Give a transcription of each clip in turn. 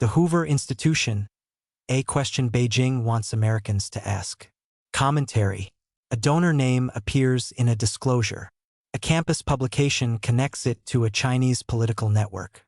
The Hoover Institution, a question Beijing wants Americans to ask. Commentary. A donor name appears in a disclosure. A campus publication connects it to a Chinese political network.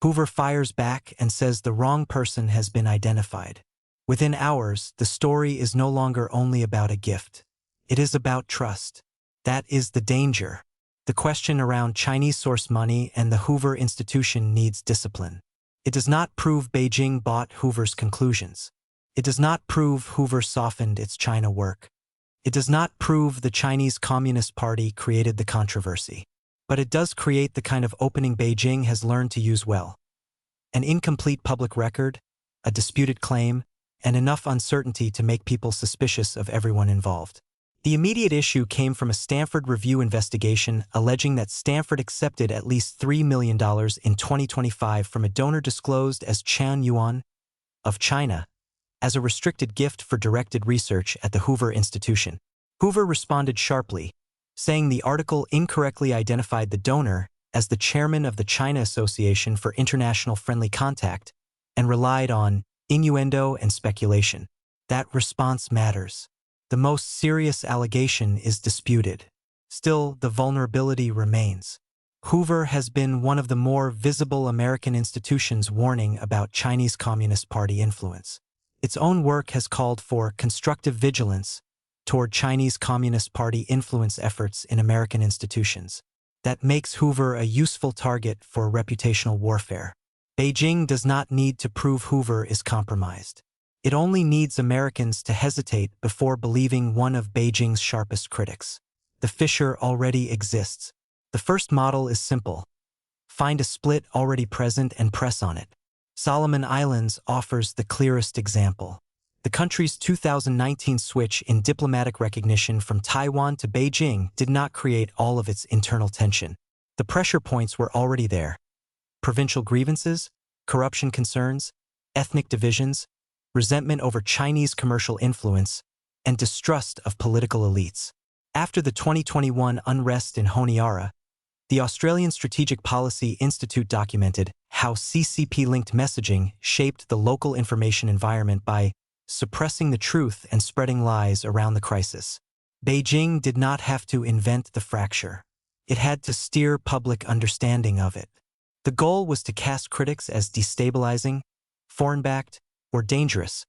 Hoover fires back and says the wrong person has been identified. Within hours, the story is no longer only about a gift. It is about trust. That is the danger. The question around Chinese source money and the Hoover Institution needs discipline. It does not prove Beijing bought Hoover's conclusions. It does not prove Hoover softened its China work. It does not prove the Chinese Communist Party created the controversy. But it does create the kind of opening Beijing has learned to use well. An incomplete public record, a disputed claim, and enough uncertainty to make people suspicious of everyone involved. The immediate issue came from a Stanford Review investigation alleging that Stanford accepted at least $3 million in 2025 from a donor disclosed as Qian Yuan of China as a restricted gift for directed research at the Hoover Institution. Hoover responded sharply, saying the article incorrectly identified the donor as the chairman of the China Association for International Friendly Contact and relied on innuendo and speculation. That response matters. The most serious allegation is disputed. Still, the vulnerability remains. Hoover has been one of the more visible American institutions warning about Chinese Communist Party influence. Its own work has called for constructive vigilance toward Chinese Communist Party influence efforts in American institutions. That makes Hoover a useful target for reputational warfare. Beijing does not need to prove Hoover is compromised. It only needs Americans to hesitate before believing one of Beijing's sharpest critics. The fissure already exists. The first model is simple. Find a split already present and press on it. Solomon Islands offers the clearest example. The country's 2019 switch in diplomatic recognition from Taiwan to Beijing did not create all of its internal tension. The pressure points were already there. Provincial grievances, corruption concerns, ethnic divisions, resentment over Chinese commercial influence, and distrust of political elites. After the 2021 unrest in Honiara, the Australian Strategic Policy Institute documented how CCP-linked messaging shaped the local information environment by suppressing the truth and spreading lies around the crisis. Beijing did not have to invent the fracture. It had to steer public understanding of it. The goal was to cast critics as destabilizing, foreign-backed, or dangerous,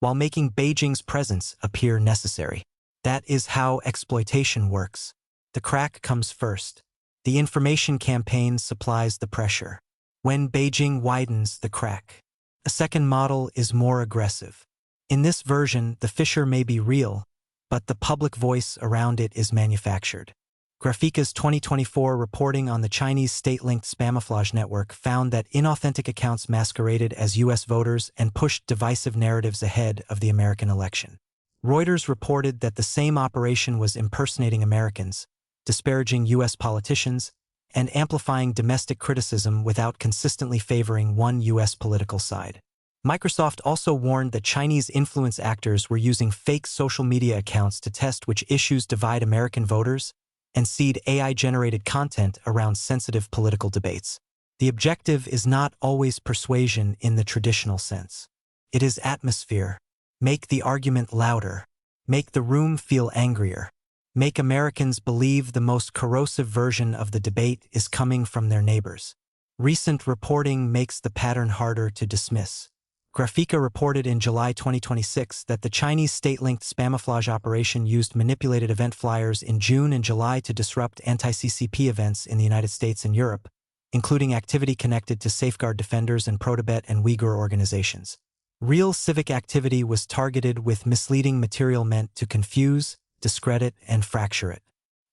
while making Beijing's presence appear necessary. That is how exploitation works. The crack comes first. The information campaign supplies the pressure. When Beijing widens the crack, a second model is more aggressive. In this version, the fissure may be real, but the public voice around it is manufactured. Graphika's 2024 reporting on the Chinese state-linked spamouflage network found that inauthentic accounts masqueraded as U.S. voters and pushed divisive narratives ahead of the American election. Reuters reported that the same operation was impersonating Americans, disparaging U.S. politicians, and amplifying domestic criticism without consistently favoring one U.S. political side. Microsoft also warned that Chinese influence actors were using fake social media accounts to test which issues divide American voters and seed AI-generated content around sensitive political debates. The objective is not always persuasion in the traditional sense. It is atmosphere. Make the argument louder. Make the room feel angrier. Make Americans believe the most corrosive version of the debate is coming from their neighbors. Recent reporting makes the pattern harder to dismiss. Graphika reported in July 2026 that the Chinese state-linked spamouflage operation used manipulated event flyers in June and July to disrupt anti-CCP events in the United States and Europe, including activity connected to Safeguard Defenders and pro-Tibet and Uyghur organizations. Real civic activity was targeted with misleading material meant to confuse, discredit, and fracture it.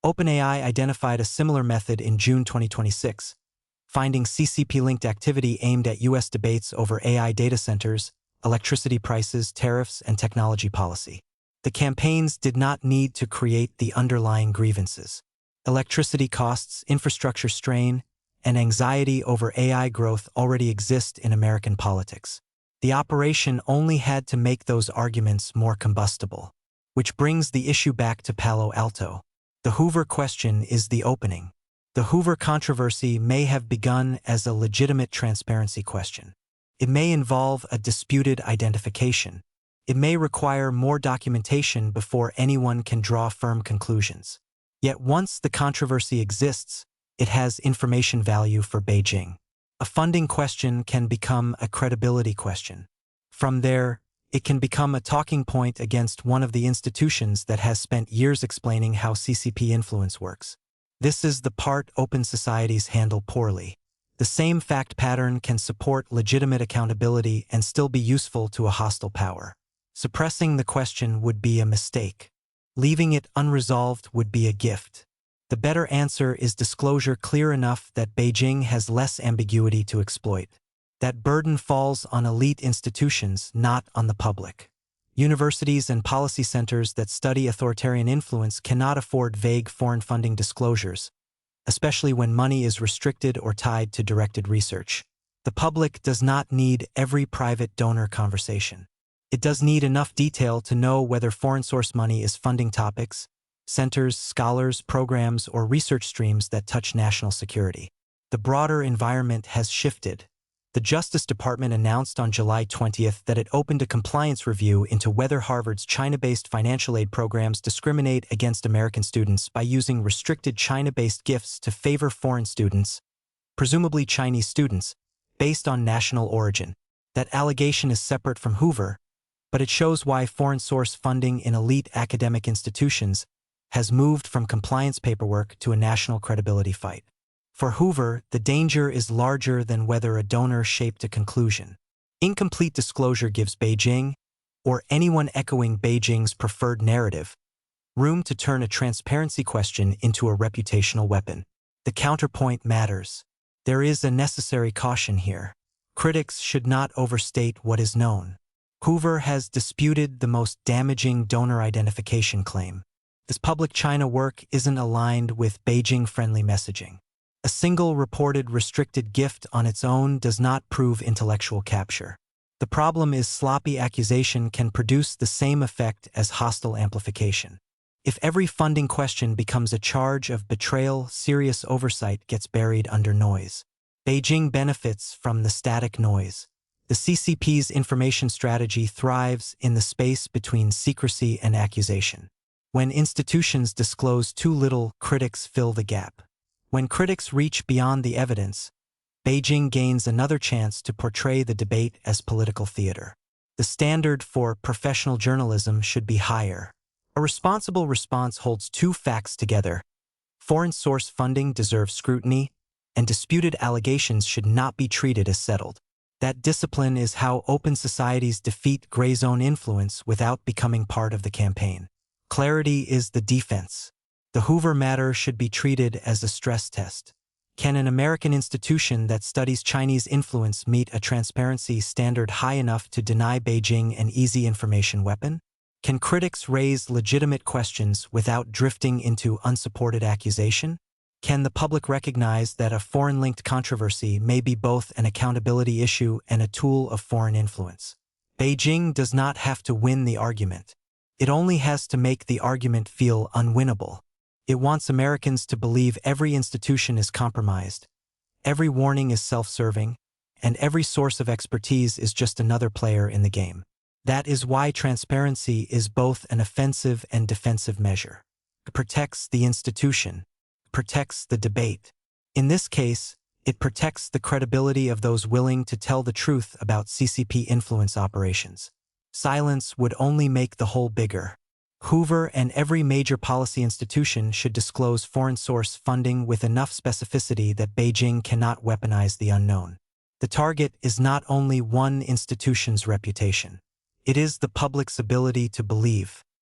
OpenAI identified a similar method in June 2026, finding CCP-linked activity aimed at U.S. debates over AI data centers, electricity prices, tariffs, and technology policy. The campaigns did not need to create the underlying grievances. Electricity costs, infrastructure strain, and anxiety over AI growth already exist in American politics. The operation only had to make those arguments more combustible. Which brings the issue back to Palo Alto. The Hoover question is the opening. The Hoover controversy may have begun as a legitimate transparency question. It may involve a disputed identification. It may require more documentation before anyone can draw firm conclusions. Yet once the controversy exists, it has information value for Beijing. A funding question can become a credibility question. From there, it can become a talking point against one of the institutions that has spent years explaining how CCP influence works. This is the part open societies handle poorly. The same fact pattern can support legitimate accountability and still be useful to a hostile power. Suppressing the question would be a mistake. Leaving it unresolved would be a gift. The better answer is disclosure clear enough that Beijing has less ambiguity to exploit. That burden falls on elite institutions, not on the public. Universities and policy centers that study authoritarian influence cannot afford vague foreign funding disclosures, especially when money is restricted or tied to directed research. The public does not need every private donor conversation. It does need enough detail to know whether foreign source money is funding topics, centers, scholars, programs, or research streams that touch national security. The broader environment has shifted. The Justice Department announced on July 20th that it opened a compliance review into whether Harvard's China-based financial aid programs discriminate against American students by using restricted China-based gifts to favor foreign students, presumably Chinese students, based on national origin. That allegation is separate from Hoover, but it shows why foreign source funding in elite academic institutions has moved from compliance paperwork to a national credibility fight. For Hoover, the danger is larger than whether a donor shaped a conclusion. Incomplete disclosure gives Beijing, or anyone echoing Beijing's preferred narrative, room to turn a transparency question into a reputational weapon. The counterpoint matters. There is a necessary caution here. Critics should not overstate what is known. Hoover has disputed the most damaging donor identification claim. This public China work isn't aligned with Beijing-friendly messaging. A single reported restricted gift on its own does not prove intellectual capture. The problem is sloppy accusation can produce the same effect as hostile amplification. If every funding question becomes a charge of betrayal, serious oversight gets buried under noise. Beijing benefits from the static noise. The CCP's information strategy thrives in the space between secrecy and accusation. When institutions disclose too little, critics fill the gap. When critics reach beyond the evidence, Beijing gains another chance to portray the debate as political theater. The standard for professional journalism should be higher. A responsible response holds two facts together. Foreign source funding deserves scrutiny, and disputed allegations should not be treated as settled. That discipline is how open societies defeat gray zone influence without becoming part of the campaign. Clarity is the defense. The Hoover matter should be treated as a stress test. Can an American institution that studies Chinese influence meet a transparency standard high enough to deny Beijing an easy information weapon? Can critics raise legitimate questions without drifting into unsupported accusation? Can the public recognize that a foreign-linked controversy may be both an accountability issue and a tool of foreign influence? Beijing does not have to win the argument. It only has to make the argument feel unwinnable. It wants Americans to believe every institution is compromised, every warning is self-serving, and every source of expertise is just another player in the game. That is why transparency is both an offensive and defensive measure. It protects the institution, protects the debate. In this case, it protects the credibility of those willing to tell the truth about CCP influence operations. Silence would only make the hole bigger. Hoover and every major policy institution should disclose foreign source funding with enough specificity that Beijing cannot weaponize the unknown. The target is not only one institution's reputation. It is the public's ability to believe.